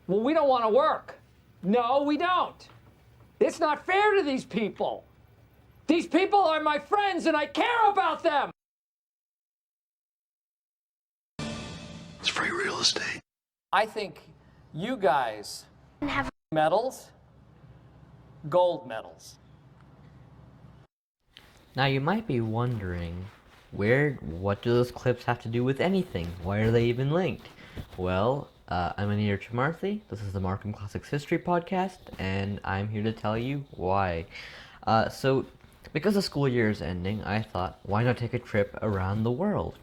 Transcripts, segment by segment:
Well, we don't want to work. No, we don't. It's not fair to these people. These people are my friends and I care about them. It's free real estate. I think you guys have medals, gold medals. Now you might be wondering, what do those clips have to do with anything? Why are they even linked? Well, I'm Anir Chamarthi, this is the Markham Classics History Podcast, and I'm here to tell you why. Because the school year is ending, I thought, why not take a trip around the world,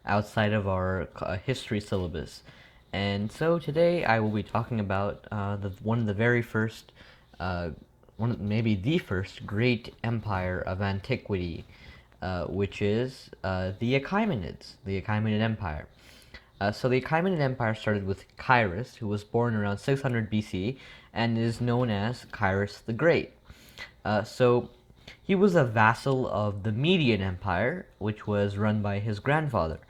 outside of our history syllabus? And so today I will be talking about one of the very first maybe the first great empire of antiquity, which is the Achaemenids, the Achaemenid Empire. So the Achaemenid Empire started with Cyrus, who was born around 600 BC and is known as Cyrus the Great. So he was a vassal of the Median Empire, which was run by his grandfather.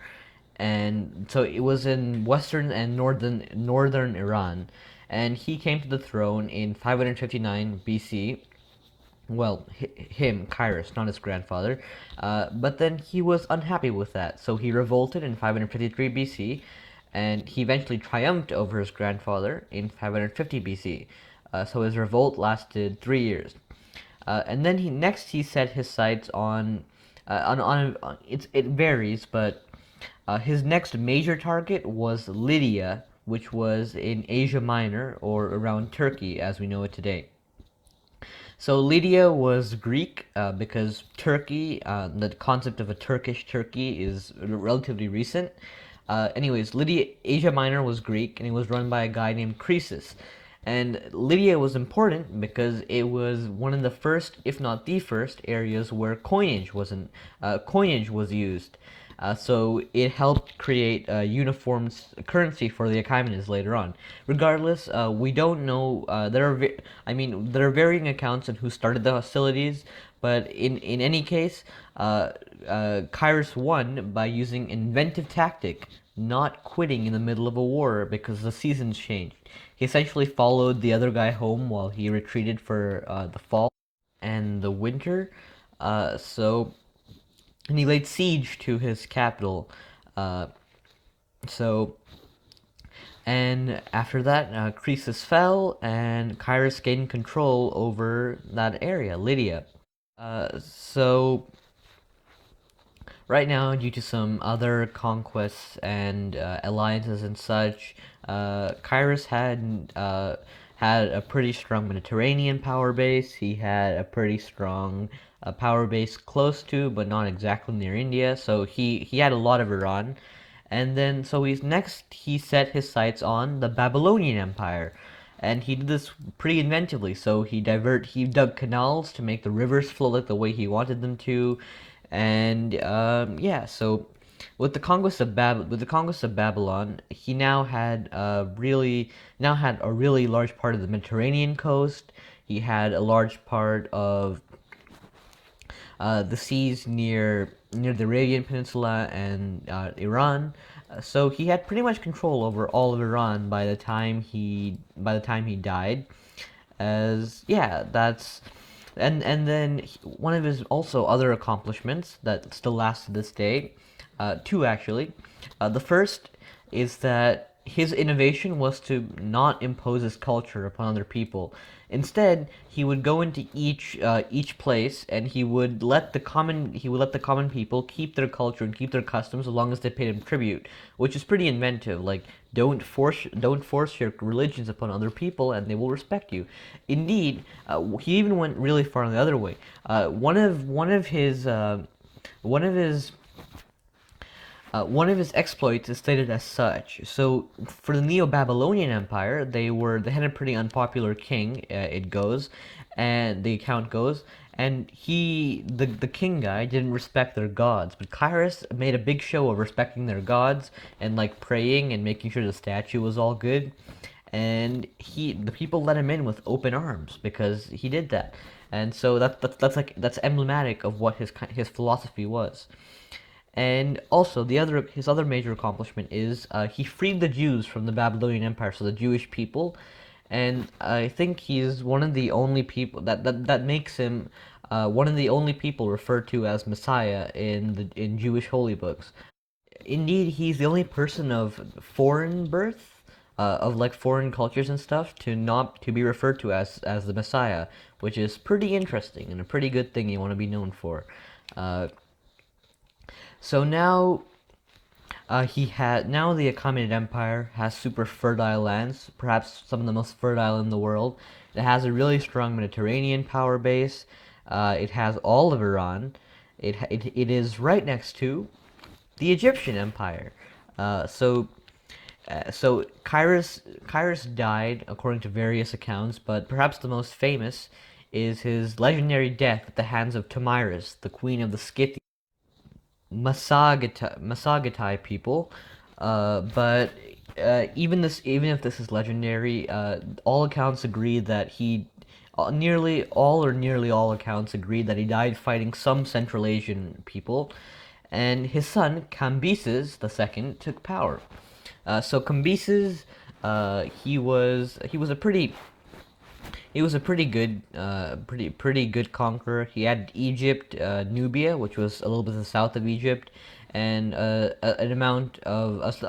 And so it was in western and northern Iran, and he came to the throne in 559 BC. Well, him, Cyrus, not his grandfather. But then he was unhappy with that, so he revolted in 553 BC, and he eventually triumphed over his grandfather in 550 BC. So his revolt lasted 3 years. And then he set his sights it varies, but his next major target was Lydia, which was in Asia Minor, or around Turkey as we know it today. So Lydia was Greek because Turkey, the concept of a Turkish Turkey is relatively recent. Asia Minor was Greek, and it was run by a guy named Croesus. And Lydia was important because it was one of the first, if not the first, areas where coinage was used. So it helped create a uniform currency for the Achaemenids later on. Regardless, we don't know. There are varying accounts on who started the hostilities, but in any case, Cyrus won by using inventive tactic, not quitting in the middle of a war because the seasons changed. He essentially followed the other guy home while he retreated for the fall and the winter. So and he laid siege to his capital. Uh, so, and after that, Croesus fell, and Cyrus gained control over that area, Lydia. So, right now, due to some other conquests and alliances and such, Cyrus had a pretty strong Mediterranean power base. He had a pretty strong power base close to, but not exactly near India. So he had a lot of Iran. And then, so he set his sights on the Babylonian Empire. And he did this pretty inventively. So he dug canals to make the rivers flow like the way he wanted them to. And so with the conquest of Babylon, he now had a really large part of the Mediterranean coast. He had a large part of the seas near the Arabian Peninsula and Iran. So he had pretty much control over all of Iran by the time he died. As yeah, that's and then one of his also other accomplishments that still lasts to this day, two actually. The first is that his innovation was to not impose his culture upon other people. Instead, he would go into each place, and he would let the common people keep their culture and keep their customs as long as they paid him tribute, which is pretty inventive. Like, don't force your religions upon other people, and they will respect you. Indeed, he even went really far in the other way. One of his exploits is stated as such. So, for the Neo-Babylonian Empire, they had a pretty unpopular king. The account goes, and the king guy didn't respect their gods. But Cyrus made a big show of respecting their gods and like praying and making sure the statue was all good. And the people let him in with open arms because he did that. And so that's emblematic of what his philosophy was. And also, his other major accomplishment is he freed the Jews from the Babylonian Empire, so the Jewish people. And I think he's one of the only people that makes him one of the only people referred to as Messiah in Jewish holy books. Indeed, he's the only person of foreign birth, of like foreign cultures and stuff, to be referred to as the Messiah, which is pretty interesting and a pretty good thing you want to be known for. Uh, so now now the Achaemenid Empire has super fertile lands, perhaps some of the most fertile in the world. It has a really strong Mediterranean power base. It has all of Iran. It is right next to the Egyptian Empire. So Cyrus died according to various accounts, but perhaps the most famous is his legendary death at the hands of Tomyris, the queen of the Scythians. Masagetai people, but even if this is legendary, all accounts agree that nearly all accounts agree that he died fighting some Central Asian people, and his son Cambyses II took power. So Cambyses, he was a pretty good conqueror. He had Egypt, Nubia, which was a little bit to the south of Egypt, and a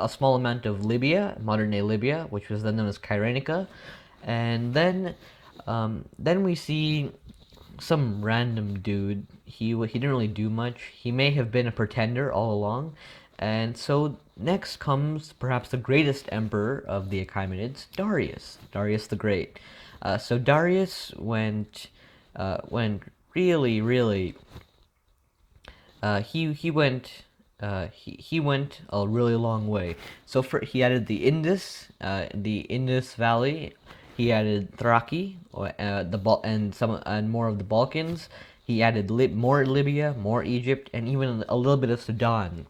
small amount of Libya, modern day Libya, which was then known as Kyrenica, and then we see some random dude. He didn't really do much. He may have been a pretender all along. And so next comes perhaps the greatest emperor of the Achaemenids, Darius the Great. So Darius went really he went a really long way. So he added the Indus Valley. He added Thraki, and more of the Balkans. He added more Libya, more Egypt, and even a little bit of Sudan.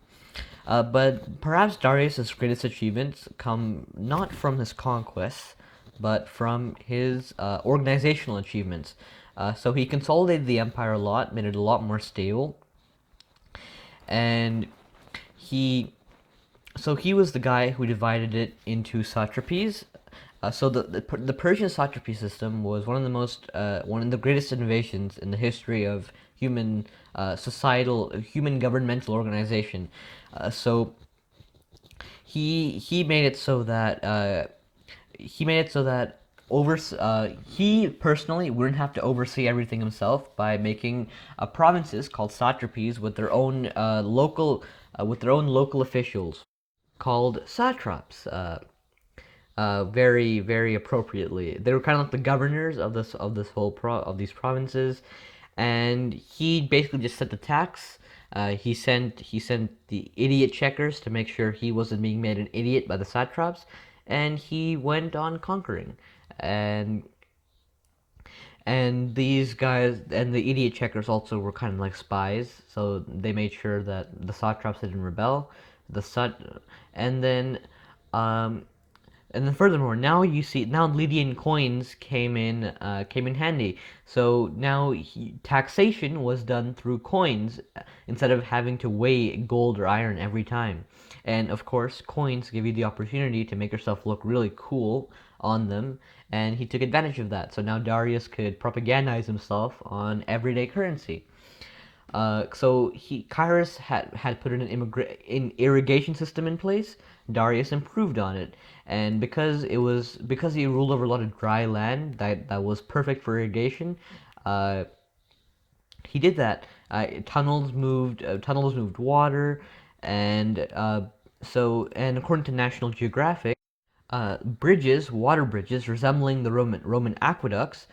But perhaps Darius' greatest achievements come not from his conquests, but from his organizational achievements. So he consolidated the empire a lot, made it a lot more stable, and he he was the guy who divided it into satrapies. So the Persian satrapy system was one of the greatest innovations in the history of human governmental organization. So he made it so that he personally wouldn't have to oversee everything himself by making provinces called satrapies with their own local officials called satraps. Very appropriately. They were kind of like the governors of these provinces, and he basically just set the tax. He sent the idiot checkers to make sure he wasn't being made an idiot by the satraps, and he went on conquering. And these guys and the idiot checkers also were kind of like spies, so they made sure that the satraps didn't rebel. The sat and then um and then furthermore, now Lydian coins came in handy. So now taxation was done through coins instead of having to weigh gold or iron every time. And of course, coins give you the opportunity to make yourself look really cool on them, and he took advantage of that. So now Darius could propagandize himself on everyday currency. Cyrus had put an irrigation system in place. Darius improved on it, and because he ruled over a lot of dry land that was perfect for irrigation, uh, he did that. Tunnels moved water, and and according to National Geographic, water bridges resembling the Roman aqueducts,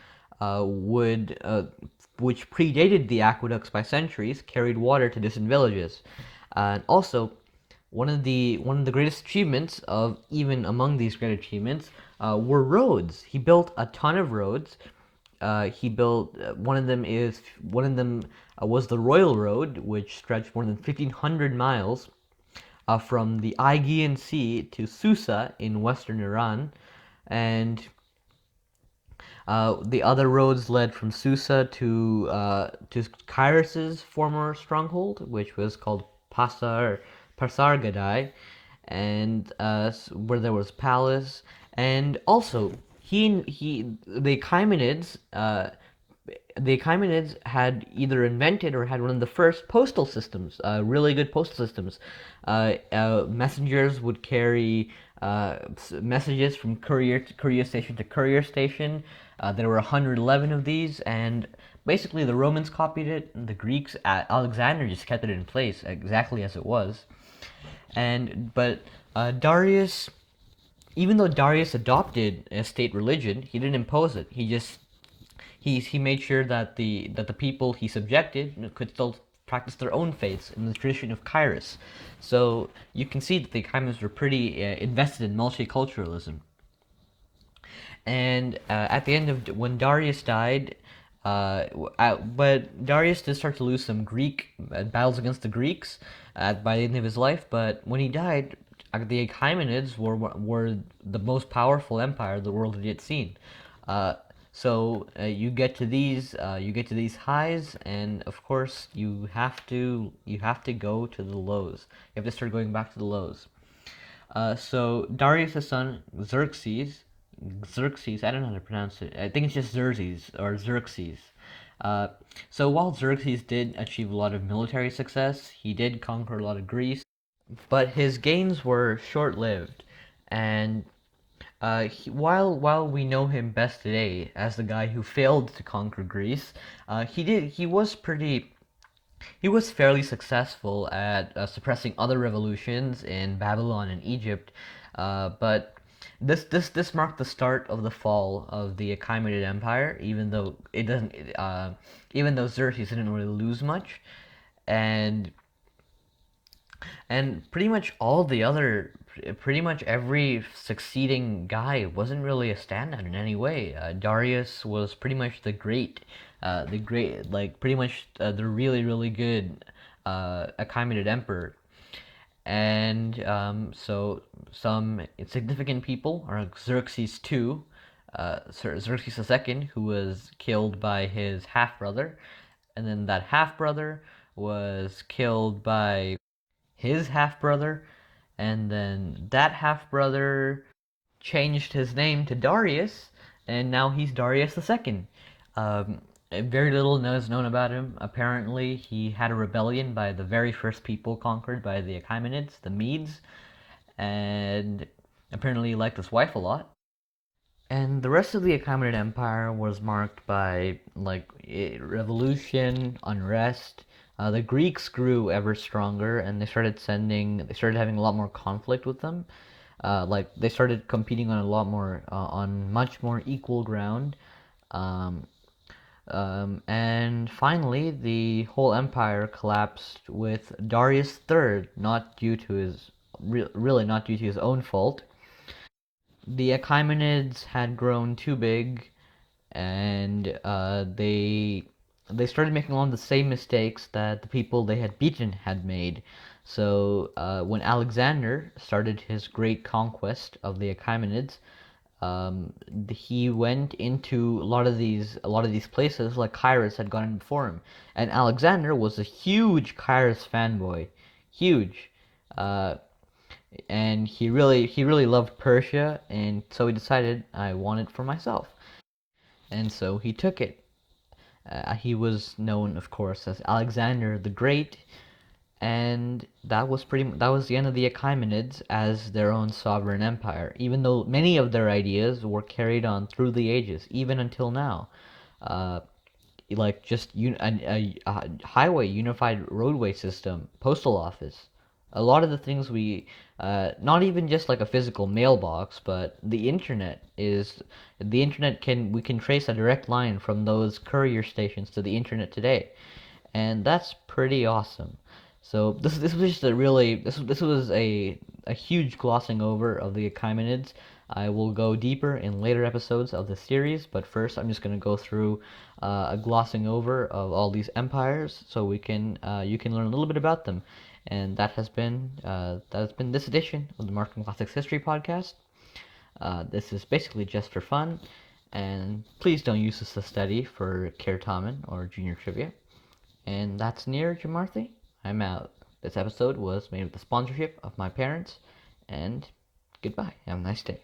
which predated the aqueducts by centuries, carried water to distant villages. And also, one of the greatest achievements of even among these great achievements were roads. He built a ton of roads. He built one of them was the Royal Road, which stretched more than 1,500 miles from the Aegean Sea to Susa in western Iran, and the other roads led from Susa to Cyrus's former stronghold, which was called Pasargadae, and where there was palace, and also the Achaemenids had either invented or had one of the first postal systems, really good postal systems. Messengers would carry messages from courier station to courier station. There were 111 of these, and basically the Romans copied it, and the Greeks at Alexander just kept it in place exactly as it was. But Darius, even though Darius adopted a state religion, he didn't impose it. He made sure that the people he subjected could still practice their own faiths in the tradition of Kairos. So you can see that the Achaemenids were pretty invested in multiculturalism. And at the end of when Darius died, but Darius did start to lose some Greek battles against the Greeks by the end of his life. But when he died, the Achaemenids were the most powerful empire the world had yet seen. So you get to these highs, and of course you have to go to the lows. You have to start going back to the lows. So Darius' son Xerxes, I don't know how to pronounce it. I think it's just Xerxes or Xerxes. So while Xerxes did achieve a lot of military success, he did conquer a lot of Greece, but his gains were short-lived. And while we know him best today as the guy who failed to conquer Greece, he was fairly successful at suppressing other revolutions in Babylon and Egypt, but this marked the start of the fall of the Achaemenid Empire. Even though Xerxes didn't really lose much, and pretty much every succeeding guy wasn't really a standout in any way. Darius was pretty much pretty much the really, really good Achaemenid emperor. And so some significant people are Xerxes II, Xerxes II, who was killed by his half brother, and then that half brother was killed by his half brother, and then that half brother changed his name to Darius, and now he's Darius II. Very little is known about him. Apparently, he had a rebellion by the very first people conquered by the Achaemenids, the Medes, and apparently he liked his wife a lot. And the rest of the Achaemenid Empire was marked by revolution, unrest. The Greeks grew ever stronger, and they started having a lot more conflict with them. They started competing on on much more equal ground. Um, and finally, the whole empire collapsed with Darius III, not due to really not due to his own fault. The Achaemenids had grown too big, and they started making a lot of the same mistakes that the people they had beaten had made. So when Alexander started his great conquest of the Achaemenids, he went into a lot of these places like Kairos had gone in before him, and Alexander was a huge Kairos fanboy, huge, and he really loved Persia, and so he decided I want it for myself, and so he took it. He was known, of course, as Alexander the Great, and that was the end of the Achaemenids as their own sovereign empire. Even though many of their ideas were carried on through the ages, even until now, uh, like just a highway, unified roadway system, postal office. A lot of the things not even just like a physical mailbox, but we can trace a direct line from those courier stations to the internet today, and that's pretty awesome. So this was just a really this was a huge glossing over of the Achaemenids. I will go deeper in later episodes of the series, but first I'm just going to go through a glossing over of all these empires, so you can learn a little bit about them. And that has been this edition of the Markham Classics History Podcast. This is basically just for fun, and please don't use this to study for Kertamen or junior trivia. And that's near Jamarthi. I'm out. This episode was made with the sponsorship of my parents, and goodbye. Have a nice day.